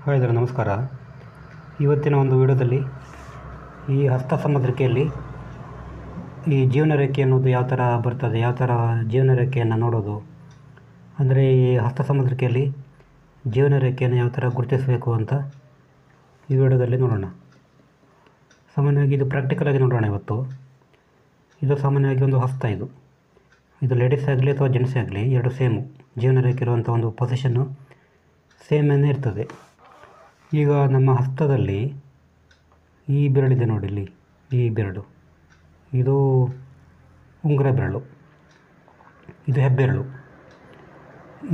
Hi ನಮಸ್ಕಾರ. ಇವತ್ತಿನ ಒಂದು ವಿಡಿಯೋದಲ್ಲಿ ಈ ಹಸ್ತ ಸಮುದ್ರಿಕೆಯಲ್ಲಿ ಈ ಜೀವನ ರೇಖೆ ಅನ್ನೋದು ಯಾವ ಥರ ಬರ್ತದೆ, ಯಾವ ಥರ ಜೀವನ ರೇಖೆಯನ್ನು ನೋಡೋದು, ಅಂದರೆ ಈ ಹಸ್ತ ಸಮುದ್ರಿಕೆಯಲ್ಲಿ ಜೀವನ ರೇಖೆಯನ್ನು ಯಾವ ಥರ ಗುರುತಿಸಬೇಕು ಅಂತ ಈ ವಿಡಿಯೋದಲ್ಲಿ ನೋಡೋಣ. ಸಾಮಾನ್ಯವಾಗಿ ಇದು ಪ್ರಾಕ್ಟಿಕಲಾಗಿ ನೋಡೋಣ. ಇದು ಸಾಮಾನ್ಯವಾಗಿ ಒಂದು ಹಸ್ತ. ಇದು ಲೇಡೀಸ್ ಆಗಲಿ ಅಥವಾ ಜೆಂಟ್ಸ್ ಆಗಲಿ ಎರಡು ಸೇಮು. ಜೀವನ ರೇಖೆ ಇರುವಂಥ ಒಂದು ಪೊಸಿಷನ್ನು ಸೇಮೇ ಇರ್ತದೆ. ಈಗ ನಮ್ಮ ಹಸ್ತದಲ್ಲಿ ಈ ಬೆರಳಿದೆ ನೋಡಿ, ಇಲ್ಲಿ ಈ ಬೆರಳು, ಇದು ಉಂಗುರ ಬೆರಳು, ಇದು ಹೆಬ್ಬೆರಳು.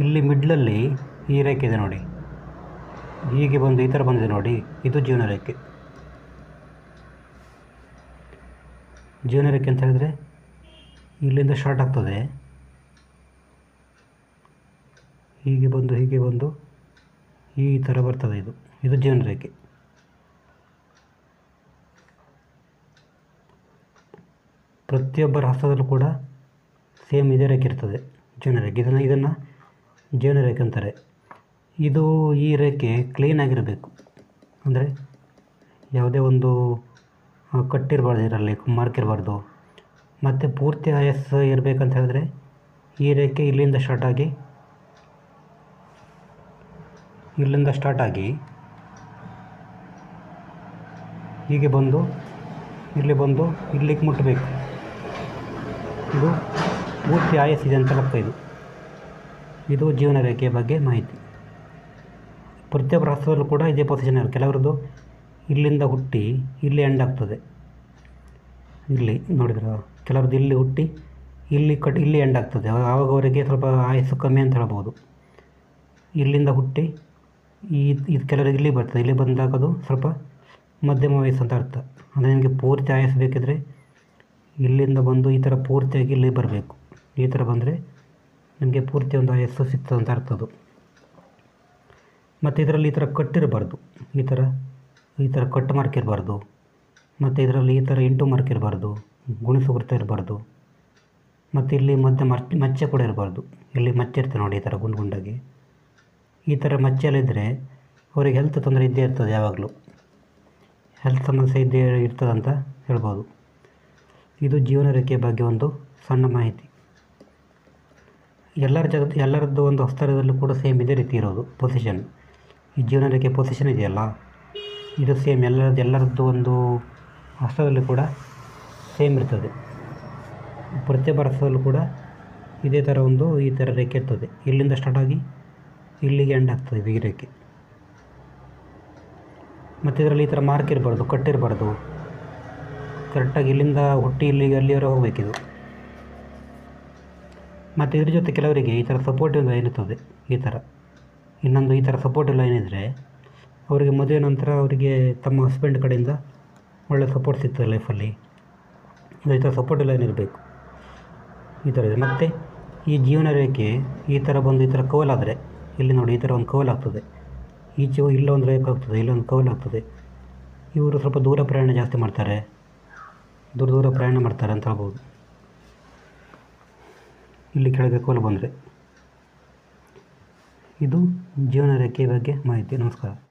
ಇಲ್ಲಿ ಮಿಡ್ಲಲ್ಲಿ ಈ ರೇಖೆ ಇದೆ ನೋಡಿ, ಹೀಗೆ ಬಂದು ಈ ಥರ ಬಂದಿದೆ ನೋಡಿ, ಇದು ಜೀವನ ರೇಖೆ. ಜೀವನ ರೇಖೆ ಅಂತ ಹೇಳಿದರೆ ಇಲ್ಲಿಂದ ಸ್ಟಾರ್ಟ್ ಆಗ್ತದೆ, ಹೀಗೆ ಬಂದು ಈ ಥರ ಬರ್ತದೆ. ಇದು ಜೀವನ ರೇಖೆ. ಪ್ರತಿಯೊಬ್ಬರ ಹಸ್ತದಲ್ಲೂ ಕೂಡ ಸೇಮ್ ಇದೇ ರೇಖೆ ಇರ್ತದೆ, ಜೀವನ ರೇಖೆ. ಇದನ್ನು ಜೀವನ ರೇಖೆ ಅಂತಾರೆ. ಈ ರೇಖೆ ಕ್ಲೀನಾಗಿರಬೇಕು, ಅಂದರೆ ಯಾವುದೇ ಒಂದು ಕಟ್ಟಿರಬಾರ್ದು, ಇದರಲ್ಲಿ ಮಾರ್ಕ್ ಇರಬಾರ್ದು. ಮತ್ತು ಪೂರ್ತಿ ಆಯಸ್ಸು ಇರಬೇಕಂತ ಹೇಳಿದ್ರೆ ಈ ರೇಖೆ ಇಲ್ಲಿಂದ ಸ್ಟಾರ್ಟ್ ಆಗಿ ಹೀಗೆ ಬಂದು ಇಲ್ಲಿಗೆ ಮುಟ್ಟಬೇಕು. ಇದು ಪೂರ್ತಿ ಆಯಸ್ಸಿದೆ ಅಂತ ಲೆಕ್ಕ. ಇದು ಜೀವನ ರೇಖೆಯ ಬಗ್ಗೆ ಮಾಹಿತಿ. ಪ್ರತಿಯೊಬ್ಬರ ಹಸ್ತದಲ್ಲೂ ಕೂಡ ಇದೇ ಪೊಸಿಷನ್ ಇರುತ್ತೆ. ಕೆಲವರದ್ದು ಇಲ್ಲಿಂದ ಹುಟ್ಟಿ ಇಲ್ಲಿ ಎಂಡ್ ಆಗ್ತದೆ, ಇಲ್ಲಿ ನೋಡಿದ್ರೆ ಕೆಲವ್ರದ್ದು ಇಲ್ಲಿ ಹುಟ್ಟಿ ಇಲ್ಲಿ ಎಂಡ್ ಆಗ್ತದೆ. ಆವಾಗ ಅವರಿಗೆ ಸ್ವಲ್ಪ ಆಯಸ್ಸು ಕಮ್ಮಿ ಅಂತ ಹೇಳ್ಬೋದು. ಇಲ್ಲಿಂದ ಹುಟ್ಟಿ ಇದು ಕೆಲವರಿಗೆ ಇಲ್ಲಿ ಬರ್ತದೆ, ಇಲ್ಲಿ ಬಂದಾಗ ಅದು ಸ್ವಲ್ಪ ಮಧ್ಯಮ ವಯಸ್ಸು ಅಂತ ಅರ್ಥ. ಅಂದರೆ ನಿಮಗೆ ಪೂರ್ತಿ ಆಯಸ್ಸು ಬೇಕಿದ್ರೆ ಇಲ್ಲಿಂದ ಬಂದು ಈ ಥರ ಪೂರ್ತಿಯಾಗಿ ಇಲ್ಲಿ ಬರಬೇಕು. ಈ ಥರ ಬಂದರೆ ನಿಮಗೆ ಪೂರ್ತಿ ಒಂದು ಆಯಸ್ಸು ಸಿಗ್ತದೆ ಅಂತ ಅರ್ಥದ್ದು. ಮತ್ತು ಇದರಲ್ಲಿ ಈ ಥರ ಕಟ್ಟಿರಬಾರ್ದು, ಈ ಥರ ಕಟ್ ಮಾರ್ಕ್ ಇರಬಾರ್ದು. ಮತ್ತು ಇದರಲ್ಲಿ ಈ ಥರ ಇಂಟು ಮಾರ್ಕ್ ಇರಬಾರ್ದು, ಗುಣಿಸು ಗುರುತ ಇರಬಾರ್ದು. ಮತ್ತು ಇಲ್ಲಿ ಮಧ್ಯೆ ಮಚ್ಚೆ ಕೂಡ ಇರಬಾರ್ದು. ಇಲ್ಲಿ ಮಚ್ಚೆ ಇರ್ತದೆ ನೋಡಿ, ಈ ಥರ ಗುಂಡಾಗಿ. ಈ ಥರ ಮಚ್ಚೆಯಲ್ಲಿದ್ದರೆ ಅವರಿಗೆ ಹೆಲ್ತ್ ತೊಂದರೆ ಇದ್ದೇ ಇರ್ತದೆ, ಯಾವಾಗಲೂ ಹೆಲ್ತ್ ಸಮಸ್ಯೆ ಇದ್ದೇ ಇರ್ತದಂತ ಹೇಳ್ಬೋದು. ಇದು ಜೀವನ ರೇಖೆಯ ಬಗ್ಗೆ ಒಂದು ಸಣ್ಣ ಮಾಹಿತಿ. ಎಲ್ಲರದ್ದು ಒಂದು ಹಸ್ತದಲ್ಲೂ ಕೂಡ ಸೇಮ್ ಇದೇ ರೀತಿ ಇರೋದು ಪೊಸಿಷನ್. ಈ ಜೀವನ ರೇಖೆ ಪೊಸಿಷನ್ ಇದೆಯಲ್ಲ, ಇದು ಸೇಮ್ ಎಲ್ಲರದ್ದು ಒಂದು ಹಸ್ತದಲ್ಲೂ ಕೂಡ ಸೇಮ್ ಇರ್ತದೆ. ಪ್ರತಿಯೊಬ್ಬರ ಹಸ್ತದಲ್ಲೂ ಕೂಡ ಇದೇ ಥರ ಈ ಥರ ರೇಖೆ ಇರ್ತದೆ. ಇಲ್ಲಿಂದ ಸ್ಟಾರ್ಟ್ ಆಗಿ ಇಲ್ಲಿಗೆ ಎಂಡ್ ಆಗ್ತದೆ ಈ ರೇಖೆ. ಮತ್ತು ಇದರಲ್ಲಿ ಈ ಥರ ಮಾರ್ಕ್ ಇರಬಾರ್ದು, ಕಟ್ಟಿರಬಾರ್ದು. ಕರೆಕ್ಟಾಗಿ ಇಲ್ಲಿಂದ ಹುಟ್ಟಿ ಅಲ್ಲಿವರೆಗೆ ಹೋಗಬೇಕಿದು. ಮತ್ತು ಇದ್ರ ಜೊತೆ ಕೆಲವರಿಗೆ ಈ ಥರ ಸಪೋರ್ಟಿವ್ ಲೈನ್ ಇರ್ತದೆ. ಈ ಥರ ಸಪೋರ್ಟಿವ್ ಲೈನ್ ಇದ್ದರೆ ಅವರಿಗೆ ಮದುವೆ ನಂತರ ಅವರಿಗೆ ತಮ್ಮ ಹಸ್ಬೆಂಡ್ ಕಡೆಯಿಂದ ಒಳ್ಳೆ ಸಪೋರ್ಟ್ ಸಿಗ್ತದೆ ಲೈಫಲ್ಲಿ. ಈ ಥರ ಸಪೋರ್ಟಿವ್ ಲೈನ್ ಇರಬೇಕು, ಈ ಥರ ಇದೆ. ಮತ್ತು ಈ ಜೀವನ ರೇಖೆ ಈ ಥರ ಬಂದು ಈ ಥರ ಕವಲ್ ಆದರೆ, ಇಲ್ಲಿ ನೋಡಿ ಈ ಥರ ಒಂದು ಕವಲ್ ಆಗ್ತದೆ, ಈಚೆ ಇಲ್ಲೊಂದು ರೇಖೆ ಆಗ್ತದೆ, ಇಲ್ಲೊಂದು ಕವಲ್ ಆಗ್ತದೆ. ಇವರು ಸ್ವಲ್ಪ ದೂರ ಪ್ರಯಾಣ ಜಾಸ್ತಿ ಮಾಡ್ತಾರೆ, ದೂರ ಪ್ರಯಾಣ ಮಾಡ್ತಾರೆ ಅಂತ ಹೇಳ್ಬೋದು. ಇಲ್ಲಿ ಕೆಳಗೆ ಕವಲ್ ಬಂದರೆ ಇದು ಜೀವನ ರೇಖೆಯ ಬಗ್ಗೆ ಮಾಹಿತಿ. ನಮಸ್ಕಾರ.